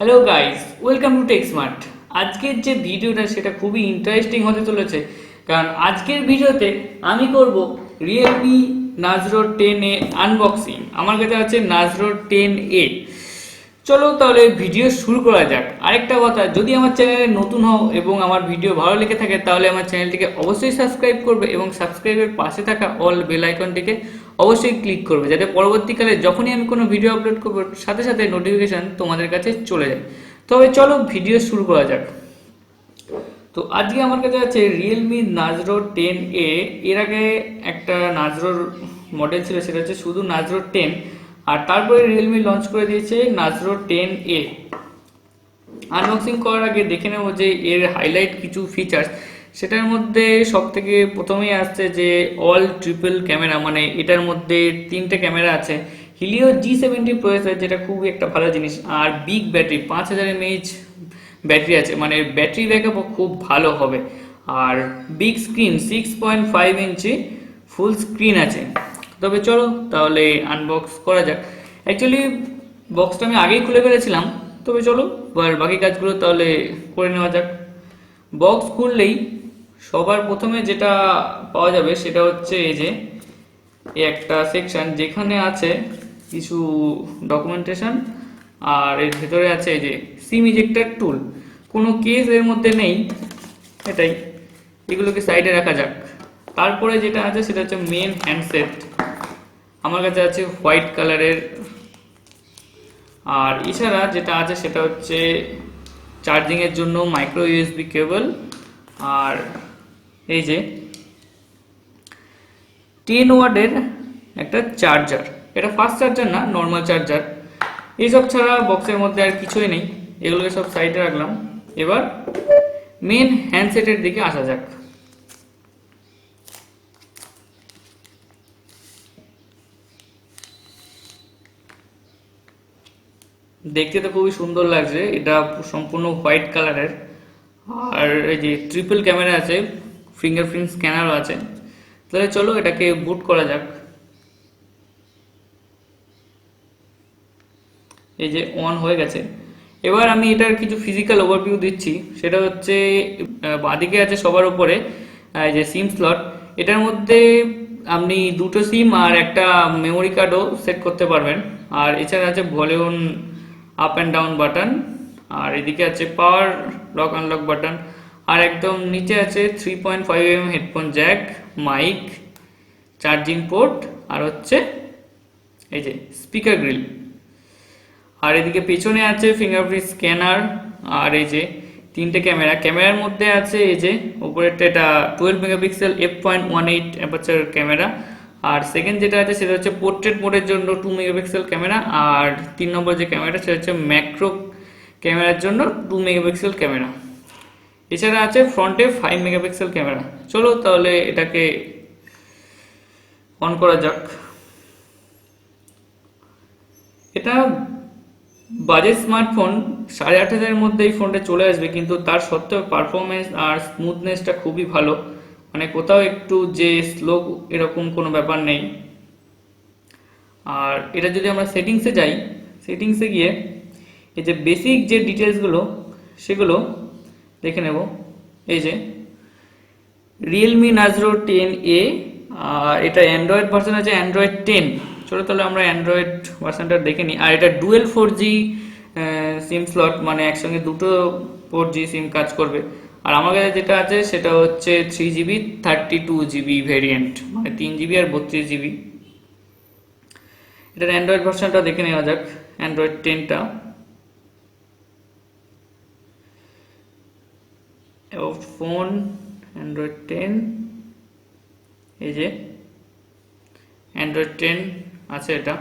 Hello guys, welcome to Tech Smart. আজকের যে ভিডিওটা সেটা খুবই ইন্টারেস্টিং হতে চলেছে, কারণ আজকের ভিডিওতে আমি করব রিয়েলমি নাজরো 10A আনবক্সিং। আমার কাছে আছে নাজরো 10A। চলো তাহলে ভিডিও শুরু করা যাক। আরেকটা কথা, যদি আমার চ্যানেলে নতুন হও এবং আমার ভিডিও ভালো লেগে থাকে তাহলে আমার চ্যানেলটিকে অবশ্যই সাবস্ক্রাইব করবে এবং সাবস্ক্রাইবের পাশে থাকা অল বেল আইকনটিকে অবশ্যই ক্লিক করবে, যাতে পরবর্তীকালে যখনই আমি কোনো ভিডিও আপলোড করবো সাথে সাথে নোটিফিকেশান তোমাদের কাছে চলে যায়। তবে চলো ভিডিও শুরু করা যাক। তো আজকে আমার কাছে আছে রিয়েলমি নাজরো 10A। এর আগে একটা নাজরোর মডেল ছিল, সেটা হচ্ছে শুধু নাজরো 10। আর তারপরে রিয়েলমি লঞ্চ করে দিয়েছে নাজরো 10A। আনবক্সিং করার আগে দেখে নেব যে এর হাইলাইট কিছু ফিচার্স। সেটার মধ্যে সব থেকে প্রথমেই আসছে যে অল ট্রিপল ক্যামেরা, মানে এটার মধ্যে তিনটে ক্যামেরা আছে। হিলিও G70 প্রসেসর, যেটা খুবই একটা ভালো জিনিস। আর বিগ ব্যাটারি, 5000 mAh ব্যাটারি আছে, মানে ব্যাটারি ব্যাকআপও খুব ভালো হবে। আর বিগ স্ক্রিন, 6.5 ইঞ্চি ফুল স্ক্রিন আছে। তবে চলো তাহলে আনবক্স করা যাক। অ্যাকচুয়ালি বক্সটা আমি আগেই খুলে ফেলেছিলাম, তবে চলো বাকি কাজগুলো তাহলে করে নেওয়া যাক। বক্স খুললেই সবার প্রথমে যেটা পাওয়া যাবে সেটা হচ্ছে এই যে এই একটা সেকশন, যেখানে আছে কিছু ডকুমেন্টেশন। আর এর ভেতরে আছে এই যে সিম ইজেক্টর টুল। কোনো কেস এর মধ্যে নেই, এটাই। এগুলোকে সাইডে রাখা যাক। তারপরে যেটা আছে সেটা হচ্ছে মেন হ্যান্ডসেট। আমার কাছে আছে হোয়াইট কালারের। আর এছাড়া যেটা আছে সেটা হচ্ছে চার্জিংয়ের জন্য মাইক্রো ইউএসবি কেবল। আর এই যে 10 ওয়াটের একটা চার্জার। এটা ফাস্ট চার্জার না, নর্মাল চার্জার। এইসব ছাড়া বক্সের মধ্যে আর কিছুই নেই। এগুলোকে সব সাইডে রাখলাম। এবার মেন হ্যান্ডসেটের দিকে আসা যাক। দেখতে তো খুবই সুন্দর লাগছে, এটা সম্পূর্ণ হোয়াইট কালারের। আর এই যে ট্রিপল ক্যামেরা আছে, ফিঙ্গারপ্রিন্ট স্ক্যানারও আছে। তাহলে চলো এটাকে বুট করা যাক। এই যে অন হয়ে গেছে। এবার আমি এটার কিছু ফিজিক্যাল ওভারভিউ দিচ্ছি। সেটা হচ্ছে বাঁদিকে আছে সবার উপরে এই যে সিম স্লট। এটার মধ্যে আপনি দুটো সিম আর একটা মেমোরি কার্ডও সেট করতে পারবেন। আর এছাড়া আছে volume up and down button. আর এদিকে আছে পাওয়ার লক আনলক বাটন। আর একদম নিচে আছে 3.5 mm headphone jack, mic, charging port, আর হচ্ছে এই যে স্পিকার গ্রিল। আর এদিকে পেছনে আছে ফিঙ্গারপ্রিন্ট স্ক্যানার। আর এই যে তিনটে ক্যামেরা। ক্যামেরার মধ্যে আছে এই যে উপরেরটা, এটা 12 মেগাপিক্সেল f.18 অ্যাপারচার ক্যামেরা। আর সেকেন্ড যেটা আছে সেটা হচ্ছে পোর্ট্রেট মোডের জন্য 2 মেগাপিক্সেল ক্যামেরা। আর 3 নম্বর যে ক্যামেরাটা সেটা হচ্ছে ম্যাক্রো ক্যামেরার জন্য 2 মেগাপিক্সেল ক্যামেরা। এছাড়া আছে ফ্রন্টে 5 মেগাপিক্সেল ক্যামেরা। চলো তাহলে এটাকে অন করা যাক। এটা বাজেট স্মার্টফোন, 8,500-এর মধ্যে এই ফোনটা চলে আসবে, কিন্তু তার সত্ত্বেও পারফরমেন্স আর স্মুথনেসটা খুবই ভালো। মানে কোথাও একটু যে স্লো এরকম কোনো ব্যাপার নেই। আর এটা যদি আমরা সেটিংসে যাই, সেটিংসে গিয়ে এই যে বেসিক যে ডিটেলসগুলো সেগুলো দেখে নেব। এই যে রিয়েলমি নাজরো 10A। আর এটা অ্যান্ড্রয়েড ভার্সন আছে অ্যান্ড্রয়েড 10। চলো তাহলে আমরা অ্যান্ড্রয়েড ভার্সনটা দেখে নিই। আর এটা ডুয়েল 4G সিম স্লট, মানে একসঙ্গে দুটো 4G সিম কাজ করবে। আর আমার কাছে যেটা আছে সেটা হচ্ছে 3GB 32GB ভেরিয়েন্ট, মানে 3GB আর 32GB। এটার অ্যান্ড্রয়েড ভার্সনটা দেখে নেওয়া যাক, অ্যান্ড্রয়েড 10টা। ফোন অ্যান্ড্রয়েড 10, এই যে অ্যান্ড্রয়েড 10 আছে এটা।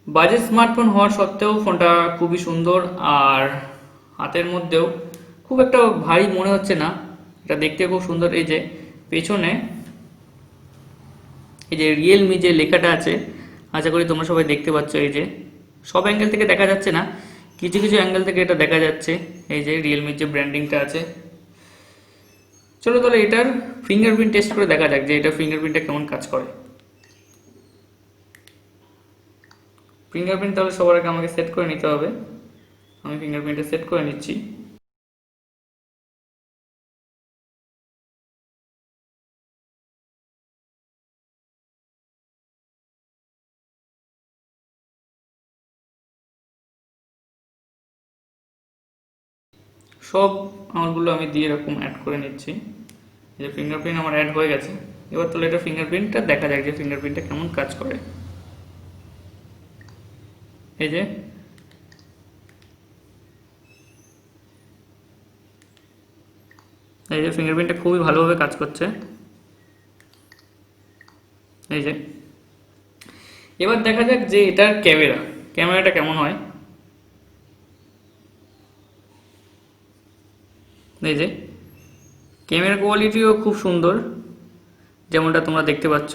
বাজেট স্মার্টফোন হওয়ার সত্ত্বেও ফোনটা খুবই সুন্দর। আর হাতের মধ্যেও খুব একটা ভারী মনে হচ্ছে না, এটা দেখতে খুব সুন্দর। এই যে পেছনে এই যে রিয়েলমি যে লেখাটা আছে, আশা করি তোমরা সবাই দেখতে পাচ্ছ। এই যে সব অ্যাঙ্গেল থেকে দেখা যাচ্ছে না, কিছু কিছু অ্যাঙ্গেল থেকে এটা দেখা যাচ্ছে। এই যে রিয়েলমির যে ব্র্যান্ডিংটা আছে। চলো তাহলে এটার ফিঙ্গারপ্রিন্ট টেস্ট করে দেখা যাক যে এটা ফিঙ্গারপ্রিন্টটা কেমন কাজ করে। ফিঙ্গারপ্রিন্ট তাহলে সবার আগে আমাকে সেট করে নিতে হবে। আমি ফিঙ্গারপ্রিন্টটা সেট করে নিচ্ছি। সব আমারগুলো আমি দিয়ে এরকম অ্যাড করে নিচ্ছি। যে ফিঙ্গারপ্রিন্ট আমার অ্যাড হয়ে গেছে। এবার তাহলে এটা ফিঙ্গারপ্রিন্টটা দেখা যাক যে ফিঙ্গারপ্রিন্টটা কেমন কাজ করে। এই যে ফিঙ্গারপ্রিন্টটা খুবই ভালোভাবে কাজ করছে। এই যে এবার দেখা যাক যে এটার ক্যামেরাটা কেমন হয়। এই যে ক্যামেরা কোয়ালিটিও খুব সুন্দর, যেমনটা তোমরা দেখতে পাচ্ছ।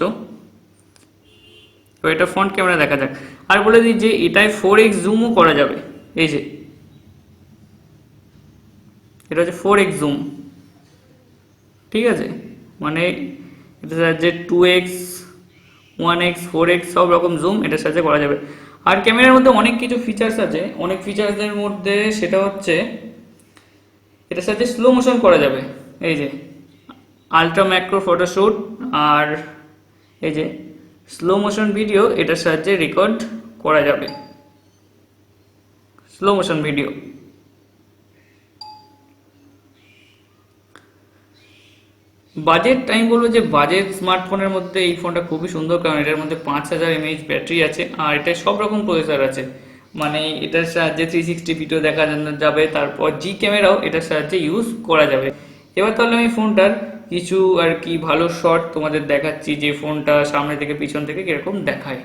এবার এটা ফ্রন্ট ক্যামেরা দেখা যাক। আর বলে দিই যে এটায় 4x জুমও করা যাবে। এই যে এটা হচ্ছে 4x জুম, ঠিক আছে, মানে এটার সাহায্যে 2x 1x 4x সব রকম জুম এটার সাহায্যে করা যাবে। আর ক্যামেরার মধ্যে অনেক কিছু ফিচার্স আছে, অনেক ফিচার্সের মধ্যে সেটা হচ্ছে এটার সাথে স্লো মোশন করা যাবে। এই যে আলট্রা ম্যাক্রো ফটোশ্যুট, আর এই যে স্লো মোশন ভিডিও এটার সাহায্যে রেকর্ড করা যাবে। স্লো মোশন ভিডিও বাজেট, আমি বলবো যে বাজেট স্মার্টফোনের মধ্যে এই ফোনটা খুবই সুন্দর, কারণ এটার মধ্যে 5000 mAh ব্যাটারি আছে, আর এটা সব রকম প্রসেসর আছে। মানে এটার সাহায্যে 360 ভিডিও দেখা যাবে, তারপর জি ক্যামেরাও এটার সাহায্যে ইউজ করা যাবে। এবার তাহলে আমি ফোনটার কিছু আর কি ভালো শট তোমাদের দেখাচ্ছি, যে ফোনটা সামনে থেকে পিছন থেকে কিরকম দেখায়।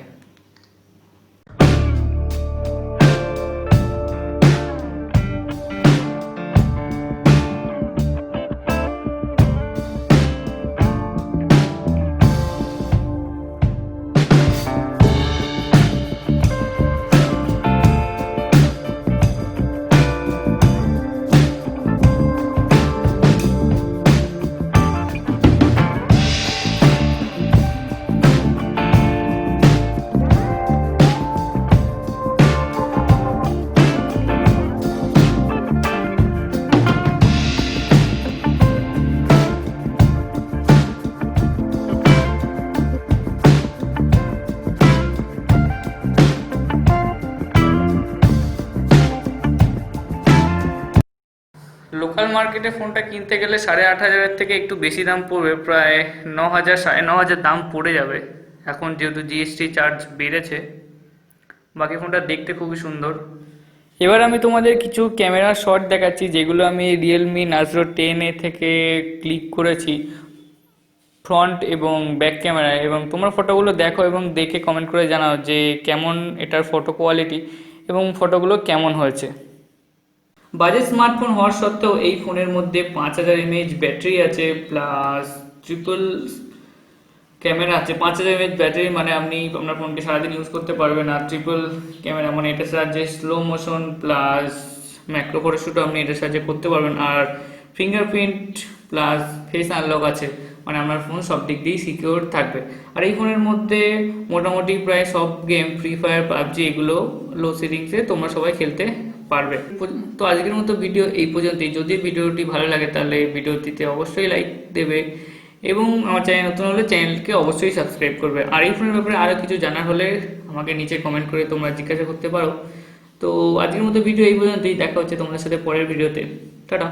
লোকাল মার্কেটে ফোনটা কিনতে গেলে 8500 থেকে একটু বেশি দাম পড়বে, প্রায় 9000 9500 দাম পড়ে যাবে এখন, যেহেতু জিএসটি চার্জ বেড়েছে। বাকি ফোনটা দেখতে খুবই সুন্দর। এবার আমি তোমাদের কিছু ক্যামেরা শট দেখাচ্ছি, যেগুলো আমি রিয়েলমি নার্জো 10A থেকে ক্লিক করেছি ফ্রন্ট এবং ব্যাক ক্যামেরায়, এবং তোমরা ফটোগুলো দেখো এবং দেখে কমেন্ট করে জানাও যে কেমন এটার ফটো কোয়ালিটি এবং ফটোগুলো কেমন হয়েছে। বাজেট স্মার্টফোন হওয়ার সত্ত্বেও এই ফোনের মধ্যে 5000 mAh ব্যাটারি আছে, প্লাস ট্রিপল ক্যামেরা আছে। 5000 mAh ব্যাটারি মানে আপনার ফোনকে সারাদিন ইউজ করতে পারবেন। আর ট্রিপল ক্যামেরা মানে এটার সাহায্যে স্লো মোশন প্লাস ম্যাক্রো ফটোশ্যুটও আপনি এটার সাহায্যে করতে পারবেন। আর ফিঙ্গারপ্রিন্ট প্লাস ফেস আনলক আছে, মানে আপনার ফোন সব দিক দিয়েই সিকিউর থাকবে। আর এই ফোনের মধ্যে মোটামুটি প্রায় সব গেম, ফ্রি ফায়ার, পাবজি, এগুলো লো সেটিংসে তোমরা সবাই খেলতে পারবে। তো আজকের মতো ভিডিও এই পর্যন্তই। যদি ভিডিওটি ভালো লাগে তাহলে ভিডিওটিতে অবশ্যই লাইক দেবে, এবং আমার চ্যানেল নতুন হলে চ্যানেলকে অবশ্যই সাবস্ক্রাইব করবে। আর এই ফোনের ব্যাপারে আরও কিছু জানার হলে আমাকে নিচে কমেন্ট করে তোমরা জিজ্ঞাসা করতে পারো। তো আজকের মতো ভিডিও এই পর্যন্তই, দেখা হচ্ছে তোমাদের সাথে পরের ভিডিওতে। টাটা।